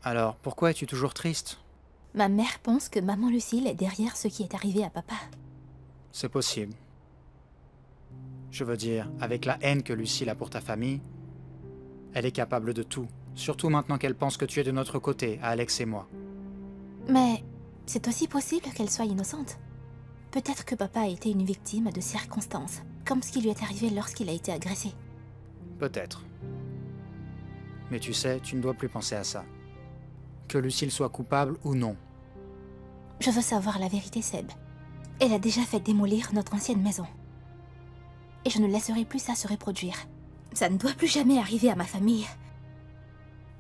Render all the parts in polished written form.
Alors, pourquoi es-tu toujours triste? Ma mère pense que maman Lucille est derrière ce qui est arrivé à papa. C'est possible. Je veux dire, avec la haine que Lucille a pour ta famille, elle est capable de tout. Surtout maintenant qu'elle pense que tu es de notre côté, à Alex et moi. Mais c'est aussi possible qu'elle soit innocente. Peut-être que papa a été une victime de circonstances, comme ce qui lui est arrivé lorsqu'il a été agressé. Peut-être. Mais tu sais, tu ne dois plus penser à ça. Que Lucille soit coupable ou non. Je veux savoir la vérité, Seb. Elle a déjà fait démolir notre ancienne maison. Et je ne laisserai plus ça se reproduire. Ça ne doit plus jamais arriver à ma famille.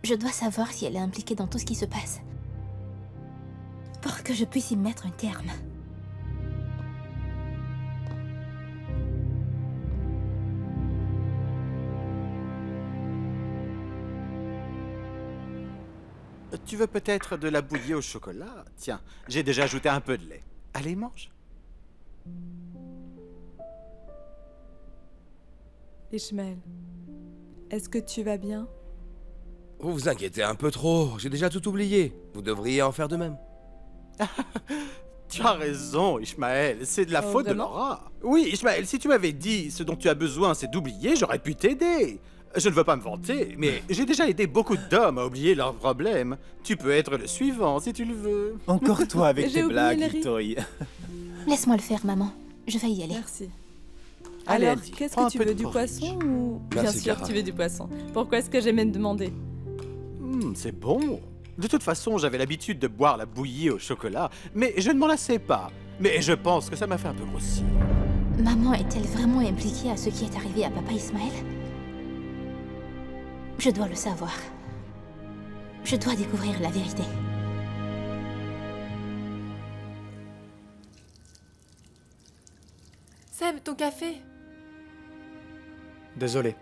Je dois savoir si elle est impliquée dans tout ce qui se passe. Pour que je puisse y mettre un terme. Tu veux peut-être de la bouillie au chocolat? Tiens, j'ai déjà ajouté un peu de lait. Allez, mange. Ishmael, est-ce que tu vas bien? Vous vous inquiétez un peu trop, j'ai déjà tout oublié. Vous devriez en faire de même. Tu as raison, Ishmael, c'est de la Oh, faute de vraiment? Laura. Oui, Ishmael, si tu m'avais dit ce dont tu as besoin, c'est d'oublier, j'aurais pu t'aider. Je ne veux pas me vanter, mais j'ai déjà aidé beaucoup d'hommes à oublier leurs problèmes. Tu peux être le suivant si tu le veux. Encore toi avec J'ai tes oublié blagues, le riz. Itoy. Laisse-moi le faire, maman. Je vais y aller. Merci. Allez, Alors, Andy, qu'est-ce prends que un tu peu veux, de du porridge. poisson ou... Bien Merci, sûr, Cara. tu veux du poisson. Pourquoi est-ce que j'aimais me demander? C'est bon. De toute façon, j'avais l'habitude de boire la bouillie au chocolat, mais je ne m'en lassais pas. Mais je pense que ça m'a fait un peu grossir. Maman est-elle vraiment impliquée à ce qui est arrivé à papa Ismaël? Je dois le savoir. Je dois découvrir la vérité. Seb, ton café. Désolé.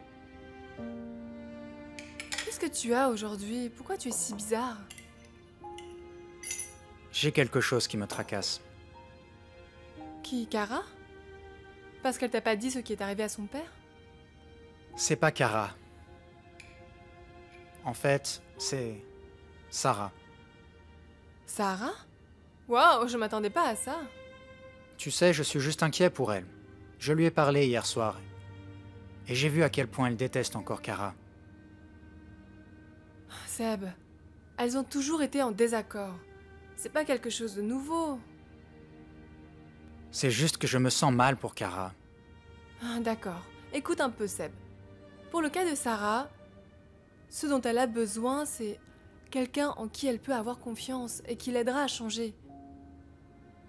Qu'est-ce que tu as aujourd'hui? Pourquoi tu es si bizarre? J'ai quelque chose qui me tracasse. Qui, Cara? Parce qu'elle t'a pas dit ce qui est arrivé à son père? C'est pas Cara. En fait, c'est Sarah. Sarah? Waouh, je m'attendais pas à ça. Tu sais, je suis juste inquiet pour elle. Je lui ai parlé hier soir. Et j'ai vu à quel point elle déteste encore Cara. Seb, elles ont toujours été en désaccord. C'est pas quelque chose de nouveau. C'est juste que je me sens mal pour Cara. Ah, d'accord. Écoute un peu, Seb. Pour le cas de Sarah, ce dont elle a besoin, c'est quelqu'un en qui elle peut avoir confiance et qui l'aidera à changer.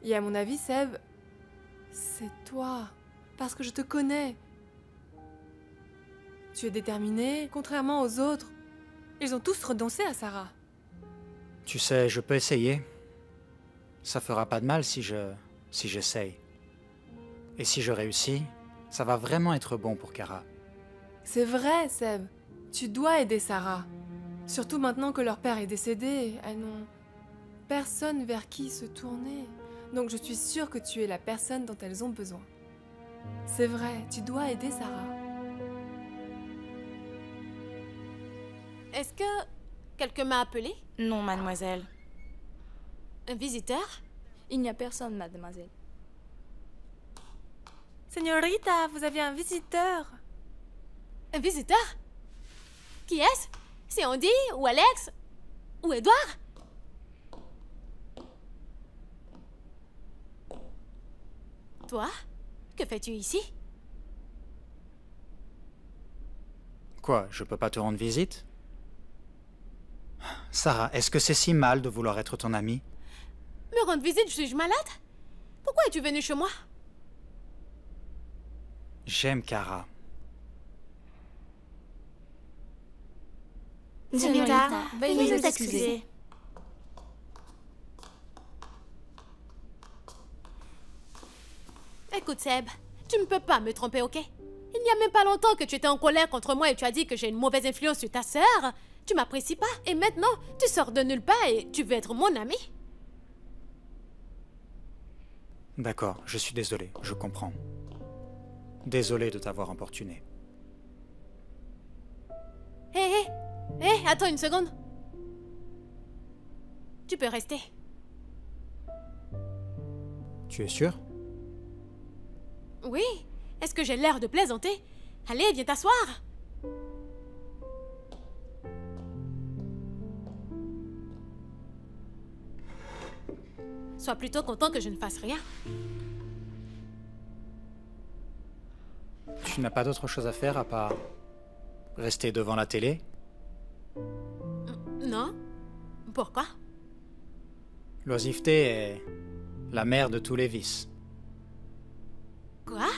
Et à mon avis, Seb, c'est toi. Parce que je te connais. Tu es déterminé, contrairement aux autres. Ils ont tous renoncé à Sarah. Tu sais, je peux essayer. Ça fera pas de mal si j'essaye. Et si je réussis, ça va vraiment être bon pour Cara. C'est vrai, Seb. Tu dois aider Sarah. Surtout maintenant que leur père est décédé, elles n'ont personne vers qui se tourner. Donc je suis sûre que tu es la personne dont elles ont besoin. C'est vrai, tu dois aider Sarah. Est-ce que quelqu'un m'a appelé? Non, mademoiselle. Un visiteur? Il n'y a personne, mademoiselle. Señorita, vous avez un visiteur. Un visiteur? Qui est-ce? C'est Andy ou Alex? Ou Edouard? Toi? Que fais-tu ici? Quoi, je peux pas te rendre visite? Sarah, est-ce que c'est si mal de vouloir être ton amie? Me rendre visite, suis-je malade? Pourquoi es-tu venu chez moi? J'aime Cara. Señorita, veuillez nous excuser. Écoute, Seb, tu ne peux pas me tromper, ok? Il n'y a même pas longtemps que tu étais en colère contre moi et tu as dit que j'ai une mauvaise influence sur ta sœur. Tu m'apprécies pas et maintenant, tu sors de nulle part et tu veux être mon ami? D'accord, je suis désolé, je comprends. Désolé de t'avoir importuné. Hé, hé, hé, attends une seconde. Tu peux rester. Tu es sûr? Oui. Est-ce que j'ai l'air de plaisanter? Allez, viens t'asseoir. Sois plutôt content que je ne fasse rien. Tu n'as pas d'autre chose à faire à part rester devant la télé? Non? Pourquoi? L'oisiveté est la mère de tous les vices. Quoi?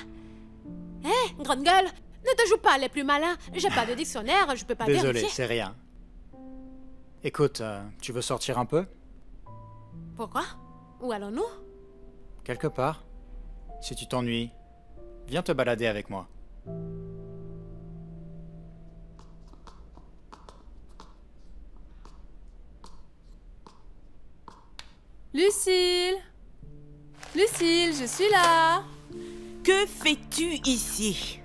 Hé, grande gueule! Ne te joue pas les plus malins. J'ai pas de dictionnaire, je peux pas Désolé, vérifier. c'est rien. Écoute, tu veux sortir un peu? Pourquoi? Où allons-nous? Quelque part. Si tu t'ennuies, viens te balader avec moi. Lucille! Lucille, je suis là! Que fais-tu ici?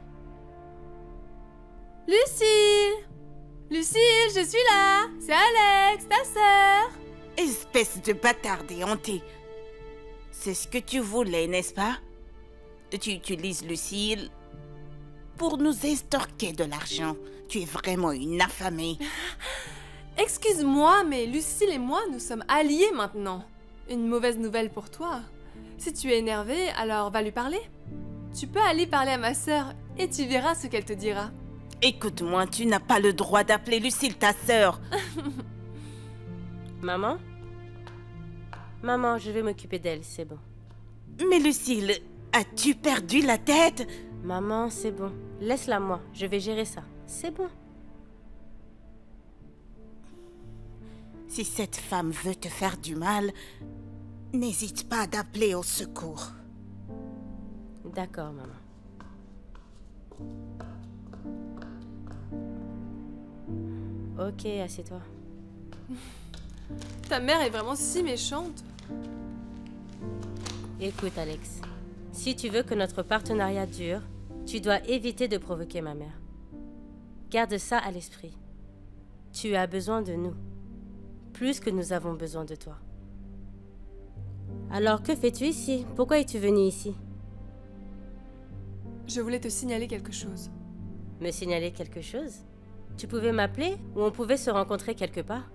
Lucille! Lucille, je suis là! C'est Alex, ta sœur! Espèce de bâtarde éhontée. C'est ce que tu voulais, n'est-ce pas? Tu utilises Lucille pour nous estorquer de l'argent. Tu es vraiment une affamée. Excuse-moi, mais Lucille et moi, nous sommes alliés maintenant. Une mauvaise nouvelle pour toi. Si tu es énervé, alors va lui parler. Tu peux aller parler à ma sœur et tu verras ce qu'elle te dira. Écoute-moi, tu n'as pas le droit d'appeler Lucille ta sœur. Maman? Maman, je vais m'occuper d'elle, c'est bon. Mais Lucille, as-tu perdu la tête? Maman, c'est bon. Laisse-la moi, je vais gérer ça. C'est bon. Si cette femme veut te faire du mal, n'hésite pas d'appeler au secours. D'accord, maman. Ok, assieds-toi. Ta mère est vraiment si méchante. Écoute, Alex. Si tu veux que notre partenariat dure, tu dois éviter de provoquer ma mère. Garde ça à l'esprit. Tu as besoin de nous. Plus que nous avons besoin de toi. Alors, que fais-tu ici? Pourquoi es-tu venu ici? Je voulais te signaler quelque chose. Me signaler quelque chose? Tu pouvais m'appeler ou on pouvait se rencontrer quelque part?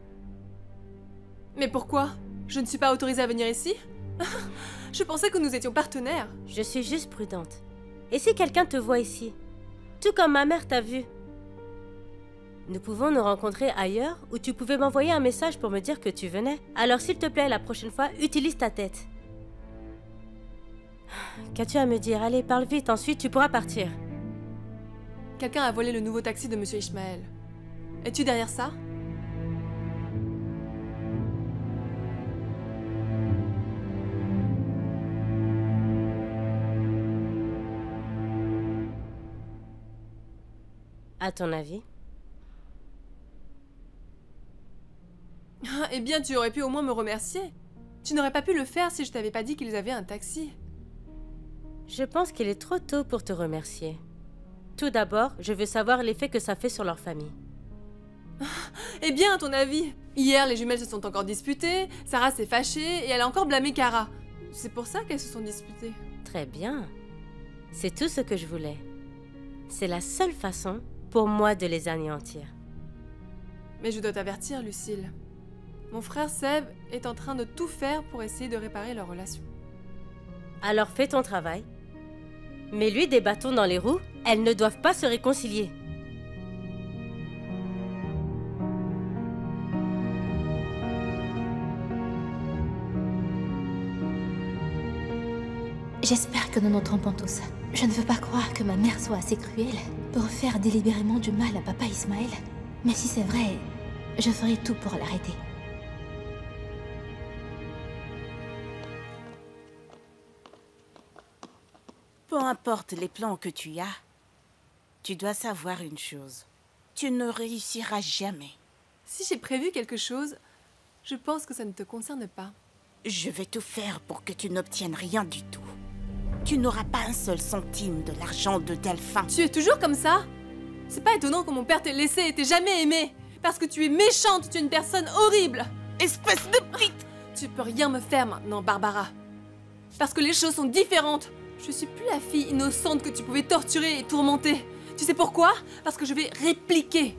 Mais pourquoi? Je ne suis pas autorisée à venir ici? Je pensais que nous étions partenaires. Je suis juste prudente. Et si quelqu'un te voit ici? Tout comme ma mère t'a vu. Nous pouvons nous rencontrer ailleurs ou tu pouvais m'envoyer un message pour me dire que tu venais. Alors s'il te plaît, la prochaine fois, utilise ta tête. Qu'as-tu à me dire? Allez, parle vite, ensuite tu pourras partir. Quelqu'un a volé le nouveau taxi de Monsieur Ishmael. Es-tu derrière ça? À ton avis? Eh bien, tu aurais pu au moins me remercier. Tu n'aurais pas pu le faire si je t'avais pas dit qu'ils avaient un taxi. Je pense qu'il est trop tôt pour te remercier. Tout d'abord, je veux savoir l'effet que ça fait sur leur famille. Eh bien, à ton avis? Hier, les jumelles se sont encore disputées, Sarah s'est fâchée et elle a encore blâmé Kara. C'est pour ça qu'elles se sont disputées. Très bien. C'est tout ce que je voulais. C'est la seule façon pour moi de les anéantir. Mais je dois t'avertir, Lucille. Mon frère Seb est en train de tout faire pour essayer de réparer leur relation. Alors fais ton travail. Mais lui des bâtons dans les roues, elles ne doivent pas se réconcilier. J'espère que nous nous trompons tous. Je ne veux pas croire que ma mère soit assez cruelle pour faire délibérément du mal à papa Ismaël. Mais si c'est vrai, je ferai tout pour l'arrêter. Peu importe les plans que tu as, tu dois savoir une chose. Tu ne réussiras jamais. Si j'ai prévu quelque chose, je pense que ça ne te concerne pas. Je vais tout faire pour que tu n'obtiennes rien du tout. Tu n'auras pas un seul centime de l'argent de Delphin. Tu es toujours comme ça? C'est pas étonnant que mon père t'ait laissé et t'ait jamais aimé. Parce que tu es méchante, tu es une personne horrible. espèce de petite... Tu peux rien me faire maintenant, Barbara. Parce que les choses sont différentes. Je suis plus la fille innocente que tu pouvais torturer et tourmenter. Tu sais pourquoi? Parce que je vais répliquer.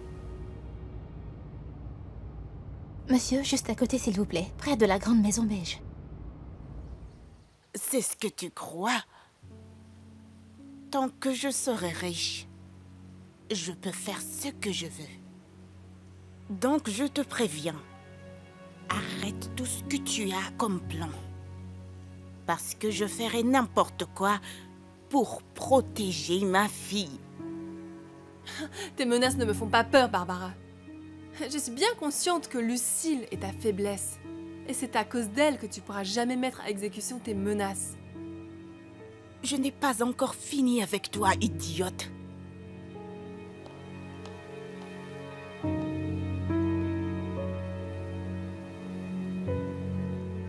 Monsieur, juste à côté, s'il vous plaît, près de la grande maison beige. C'est ce que tu crois? Tant que je serai riche, je peux faire ce que je veux. Donc je te préviens, arrête tout ce que tu as comme plan. Parce que je ferai n'importe quoi pour protéger ma fille. Tes menaces ne me font pas peur, Barbara. Je suis bien consciente que Lucille est ta faiblesse. Et c'est à cause d'elle que tu pourras jamais mettre à exécution tes menaces. Je n'ai pas encore fini avec toi, idiote.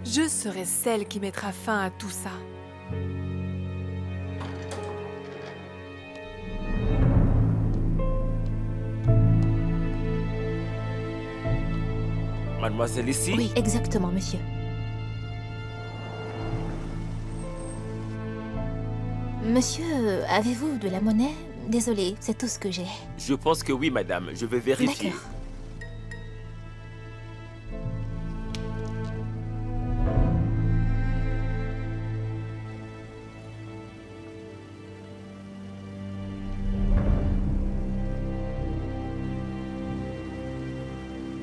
Je serai celle qui mettra fin à tout ça. Mademoiselle ici? Oui, exactement, monsieur. Monsieur, avez-vous de la monnaie? Désolée, c'est tout ce que j'ai. Je pense que oui, madame. Je vais vérifier. D'accord.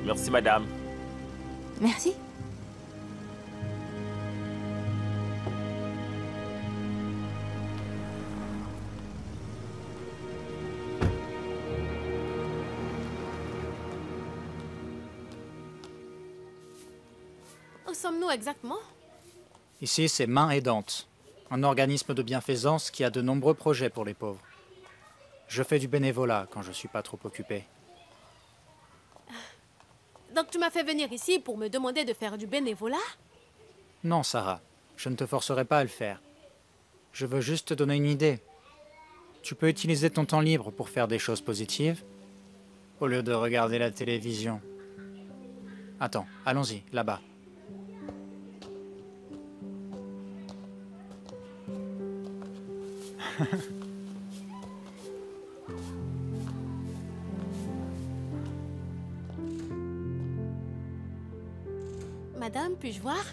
Merci, madame. Merci. Où sommes-nous exactement? Ici, c'est Main Aidante, un organisme de bienfaisance qui a de nombreux projets pour les pauvres. Je fais du bénévolat quand je suis pas trop occupé. Donc tu m'as fait venir ici pour me demander de faire du bénévolat? Non, Sarah, je ne te forcerai pas à le faire. Je veux juste te donner une idée. Tu peux utiliser ton temps libre pour faire des choses positives, au lieu de regarder la télévision. Attends, allons-y, là-bas. Madame, puis-je voir?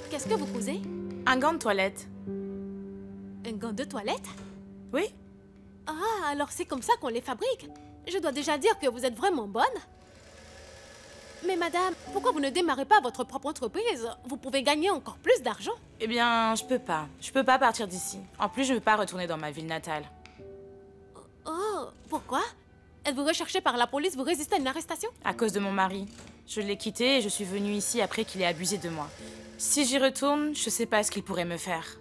Qu'est-ce que vous cousez? Un gant de toilette. Un gant de toilette? Oui? Ah, alors c'est comme ça qu'on les fabrique. Je dois déjà dire que vous êtes vraiment bonne. Mais madame, pourquoi vous ne démarrez pas votre propre entreprise? Vous pouvez gagner encore plus d'argent. Eh bien, je peux pas. Je peux pas partir d'ici. En plus, je veux pas retourner dans ma ville natale. Oh, pourquoi? Êtes-vous recherché par la police? Vous résistez à une arrestation? À cause de mon mari. Je l'ai quitté et je suis venue ici après qu'il ait abusé de moi. Si j'y retourne, je sais pas ce qu'il pourrait me faire.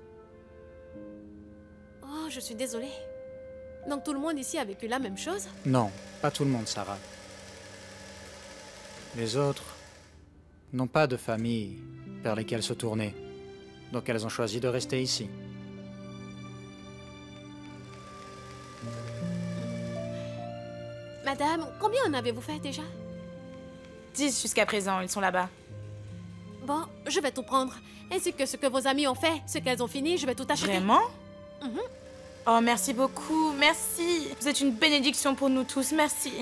Oh, je suis désolée. Donc tout le monde ici a vécu la même chose? Non, pas tout le monde, Sarah. Les autres n'ont pas de famille vers lesquelles se tourner. Donc elles ont choisi de rester ici. Madame, combien en avez-vous fait déjà? 10 jusqu'à présent, ils sont là-bas. Bon, je vais tout prendre. Ainsi que ce que vos amis ont fait, ce qu'elles ont fini, je vais tout acheter. Vraiment? Mhm. Oh, merci beaucoup, merci. Vous êtes une bénédiction pour nous tous, merci.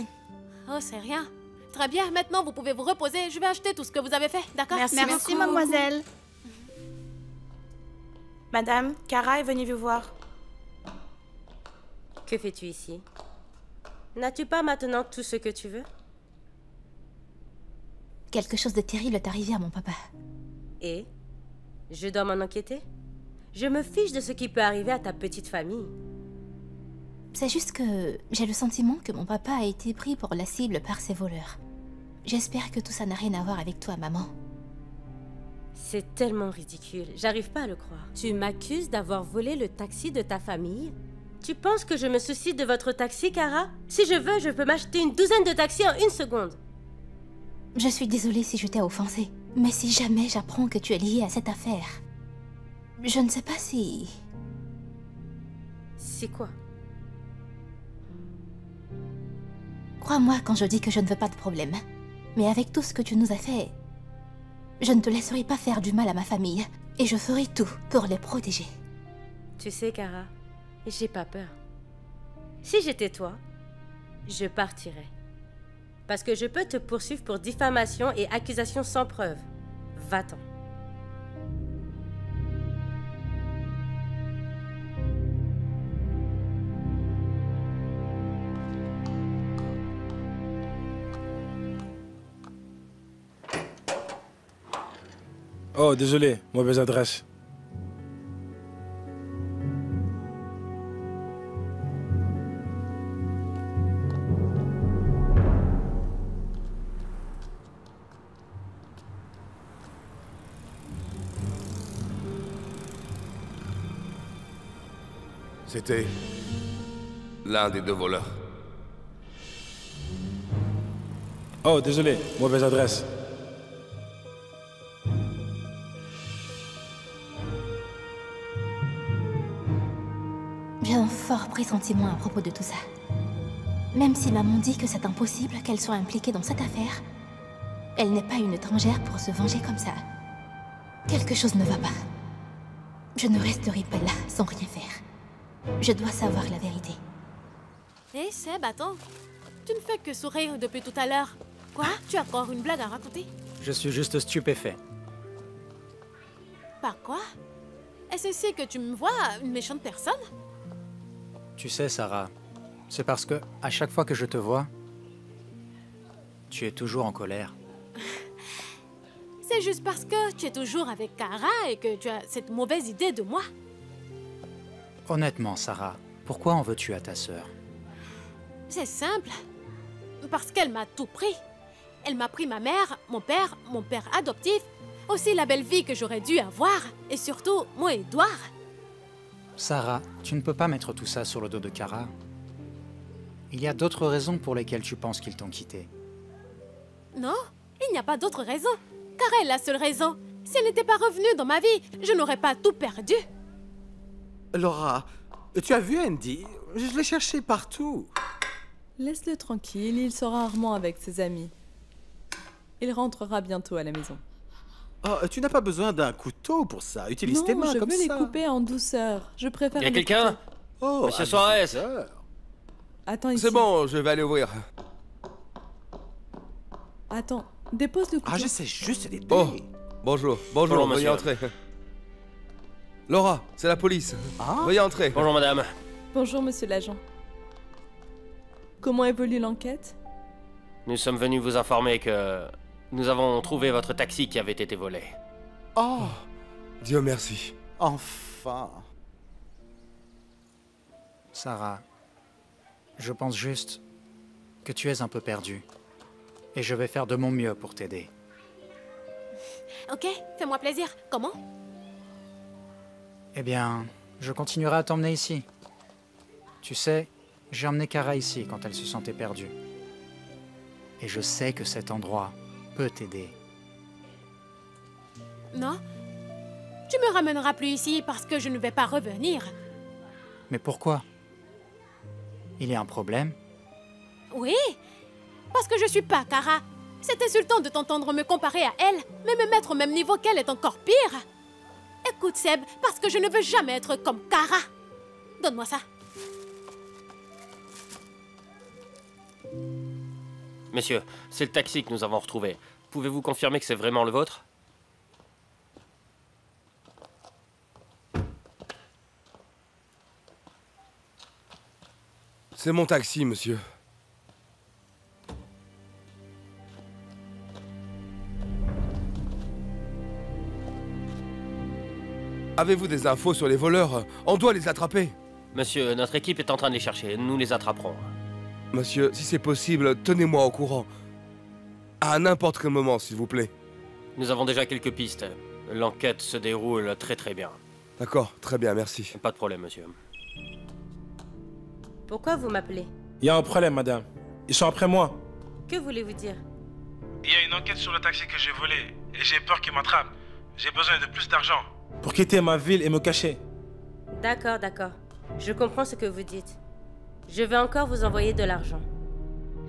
Oh, c'est rien. Très bien, maintenant vous pouvez vous reposer. Je vais acheter tout ce que vous avez fait, d'accord? Merci Merci, beaucoup. mademoiselle. Madame, Kara est venue vous voir. Que fais-tu ici? N'as-tu pas maintenant tout ce que tu veux? Quelque chose de terrible est arrivé à mon papa. Et? Je dois m'en inquiéter? Je me fiche de ce qui peut arriver à ta petite famille. C'est juste que j'ai le sentiment que mon papa a été pris pour la cible par ces voleurs. J'espère que tout ça n'a rien à voir avec toi, maman. C'est tellement ridicule, j'arrive pas à le croire. Tu m'accuses d'avoir volé le taxi de ta famille? Tu penses que je me soucie de votre taxi, Kara? Si je veux, je peux m'acheter une douzaine de taxis en 1 seconde. Je suis désolée si je t'ai offensée, mais si jamais j'apprends que tu es liée à cette affaire, je ne sais pas si... C'est quoi? Crois-moi quand je dis que je ne veux pas de problème. Mais avec tout ce que tu nous as fait, je ne te laisserai pas faire du mal à ma famille. Et je ferai tout pour les protéger. Tu sais, Kara, j'ai pas peur. Si j'étais toi, je partirais. Parce que je peux te poursuivre pour diffamation et accusation sans preuve. Va-t'en. Oh, désolé, mauvaise adresse. C'était l'un des deux voleurs. Oh, désolé, mauvaise adresse. J'ai un fort pressentiment à propos de tout ça. Même si maman dit que c'est impossible qu'elle soit impliquée dans cette affaire, elle n'est pas une étrangère pour se venger comme ça. Quelque chose ne va pas. Je ne resterai pas là sans rien faire. Je dois savoir la vérité. Hé, Seb, attends. Tu ne fais que sourire depuis tout à l'heure. Quoi? Tu as encore une blague à raconter? Je suis juste stupéfait. Par quoi? Est-ce ici que tu me vois, une méchante personne? Tu sais, Sarah, c'est parce que, à chaque fois que je te vois, tu es toujours en colère. C'est juste parce que tu es toujours avec Kara et que tu as cette mauvaise idée de moi. Honnêtement, Sarah, pourquoi en veux-tu à ta sœur? C'est simple. Parce qu'elle m'a tout pris. Elle m'a pris ma mère, mon père adoptif, aussi la belle vie que j'aurais dû avoir, et surtout, moi, Edouard. Sarah, tu ne peux pas mettre tout ça sur le dos de Kara. Il y a d'autres raisons pour lesquelles tu penses qu'ils t'ont quitté. Non, il n'y a pas d'autre raison. Kara est la seule raison. Si elle n'était pas revenue dans ma vie, je n'aurais pas tout perdu. Laura, tu as vu Andy? Je l'ai cherché partout. Laisse-le tranquille, il sera rarement avec ses amis. Il rentrera bientôt à la maison. Oh, tu n'as pas besoin d'un couteau pour ça. Utilise tes mains je comme veux les ça. couper en douceur. Je préfère... Y a les quelqu'un? couper. Oh, Monsieur Suarez. Attends ici. C'est bon, je vais aller ouvrir. Attends, dépose le couteau. Ah, j'essaie juste d'aider. Oh, bonjour, Bonjour, veuillez monsieur. entrer. Laura, c'est la police. Ah. Veuillez entrer. Bonjour, madame. Bonjour, monsieur l'agent. Comment évolue l'enquête? Nous sommes venus vous informer que nous avons trouvé votre taxi qui avait été volé. Oh, Dieu merci. enfin. Sarah, je pense juste que tu es un peu perdue. Et je vais faire de mon mieux pour t'aider. Ok, fais-moi plaisir. Comment? Eh bien, je continuerai à t'emmener ici. Tu sais, j'ai emmené Kara ici quand elle se sentait perdue. Et je sais que cet endroit peut t'aider. Non? Tu me ramèneras plus ici parce que je ne vais pas revenir. Mais pourquoi? Il y a un problème? Oui, parce que je suis pas Kara. C'est insultant de t'entendre me comparer à elle, mais me mettre au même niveau qu'elle est encore pire. Écoute Seb, parce que je ne veux jamais être comme Kara. Donne-moi ça. Messieurs, c'est le taxi que nous avons retrouvé. Pouvez-vous confirmer que c'est vraiment le vôtre? C'est mon taxi, monsieur. Avez-vous des infos sur les voleurs? On doit les attraper. Monsieur, notre équipe est en train de les chercher. Nous les attraperons. Monsieur, si c'est possible, tenez-moi au courant. À n'importe quel moment, s'il vous plaît. Nous avons déjà quelques pistes. L'enquête se déroule très très bien. D'accord, très bien, merci. Pas de problème, monsieur. Pourquoi vous m'appelez? Il y a un problème, madame. Ils sont après moi. Que voulez-vous dire? Il y a une enquête sur le taxi que j'ai volé. Et j'ai peur qu'ils m'attrapent. J'ai besoin de plus d'argent. Pour quitter ma ville et me cacher. D'accord, d'accord. Je comprends ce que vous dites. Je vais encore vous envoyer de l'argent.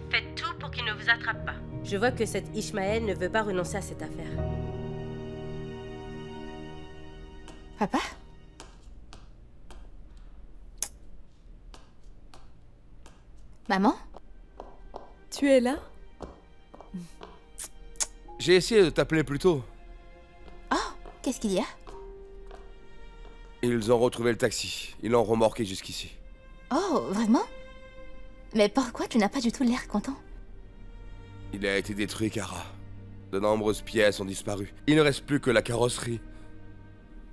Faites tout pour qu'ils ne vous attrapent pas. Je vois que cet Ishmael ne veut pas renoncer à cette affaire. Papa? Maman? Tu es là? J'ai essayé de t'appeler plus tôt. Oh, qu'est-ce qu'il y a? Ils ont retrouvé le taxi. Ils l'ont remorqué jusqu'ici. Oh, vraiment? Mais pourquoi tu n'as pas du tout l'air content? Il a été détruit, Kara. De nombreuses pièces ont disparu. Il ne reste plus que la carrosserie.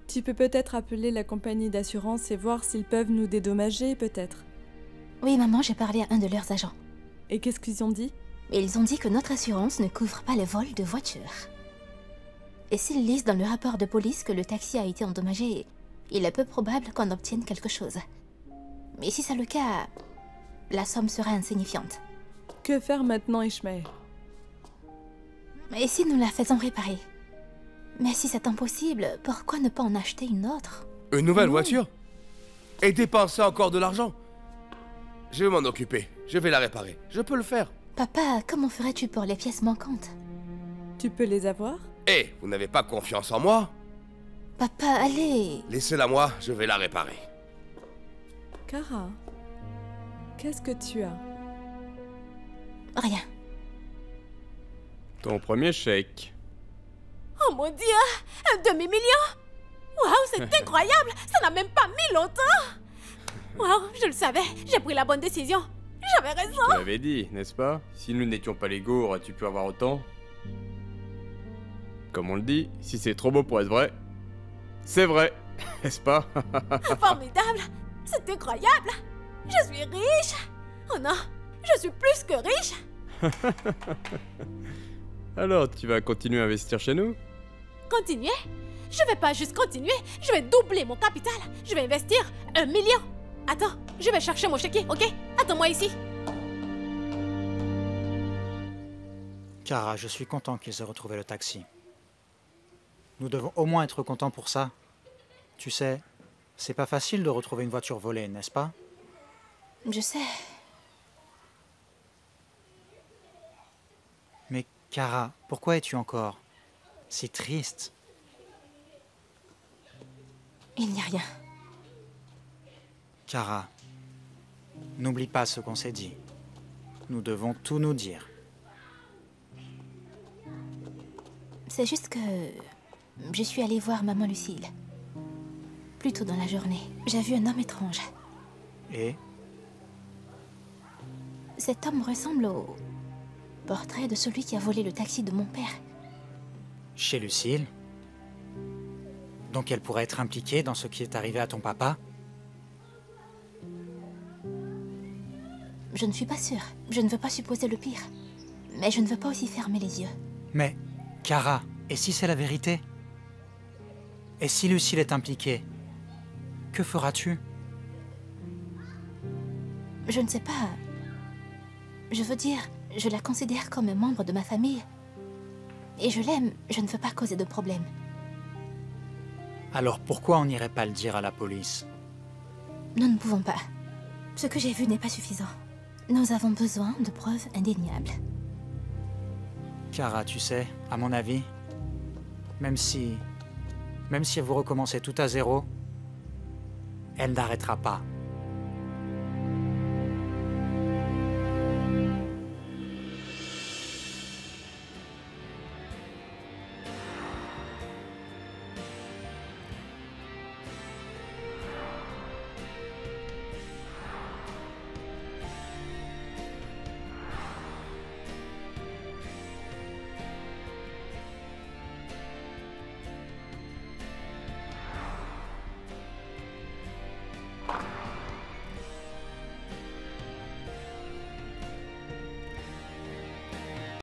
Tu peux peut-être appeler la compagnie d'assurance et voir s'ils peuvent nous dédommager, peut-être. Oui, maman, j'ai parlé à un de leurs agents. Et qu'est-ce qu'ils ont dit? Ils ont dit que notre assurance ne couvre pas le vol de voitures. Et s'ils lisent dans le rapport de police que le taxi a été endommagé, il est peu probable qu'on obtienne quelque chose. Mais si c'est le cas, la somme sera insignifiante. Que faire maintenant, Ishmael? Et si nous la faisons réparer? Mais si c'est impossible, pourquoi ne pas en acheter une autre? Une nouvelle voiture? Et dépenser encore de l'argent? Je vais m'en occuper. Je vais la réparer. Je peux le faire. Papa, comment ferais-tu pour les pièces manquantes? Tu peux les avoir? Hé, vous n'avez pas confiance en moi? Papa, allez! Laissez-la moi, je vais la réparer. Kara, qu'est-ce que tu as? Rien. Ton premier chèque. Oh mon Dieu! Un demi-million! Waouh, c'est incroyable! Ça n'a même pas mis longtemps! Waouh, je le savais! J'ai pris la bonne décision! J'avais raison! Tu l'avais dit, n'est-ce pas? Si nous n'étions pas les gourds, aurais-tu pu avoir autant? Comme on le dit, si c'est trop beau pour être vrai, c'est vrai, n'est-ce pas? Formidable! C'est incroyable! Je suis riche! Oh non, je suis plus que riche! Alors, tu vas continuer à investir chez nous? Continuer? Je vais pas juste continuer, je vais doubler mon capital. Je vais investir 1 million. Attends, je vais chercher mon chéquier, ok? Attends-moi ici. Kara, je suis content qu'ils aient retrouvé le taxi. Nous devons au moins être contents pour ça. Tu sais, c'est pas facile de retrouver une voiture volée, n'est-ce pas? Je sais. Mais Kara, pourquoi es-tu encore si triste? Il n'y a rien. Kara, n'oublie pas ce qu'on s'est dit. Nous devons tout nous dire. C'est juste que je suis allée voir maman Lucille. Plus tôt dans la journée, j'ai vu un homme étrange. Et? Cet homme ressemble au portrait de celui qui a volé le taxi de mon père. Chez Lucille? Donc elle pourrait être impliquée dans ce qui est arrivé à ton papa? Je ne suis pas sûre. Je ne veux pas supposer le pire. Mais je ne veux pas aussi fermer les yeux. Mais, Kara, et si c'est la vérité? Et si Lucille est impliquée? Que feras-tu? Je ne sais pas. Je veux dire, je la considère comme un membre de ma famille. Et je l'aime, je ne veux pas causer de problème. Alors pourquoi on n'irait pas le dire à la police? Nous ne pouvons pas. Ce que j'ai vu n'est pas suffisant. Nous avons besoin de preuves indéniables. Kara, tu sais, à mon avis, même si vous recommencez tout à zéro, elle n'arrêtera pas.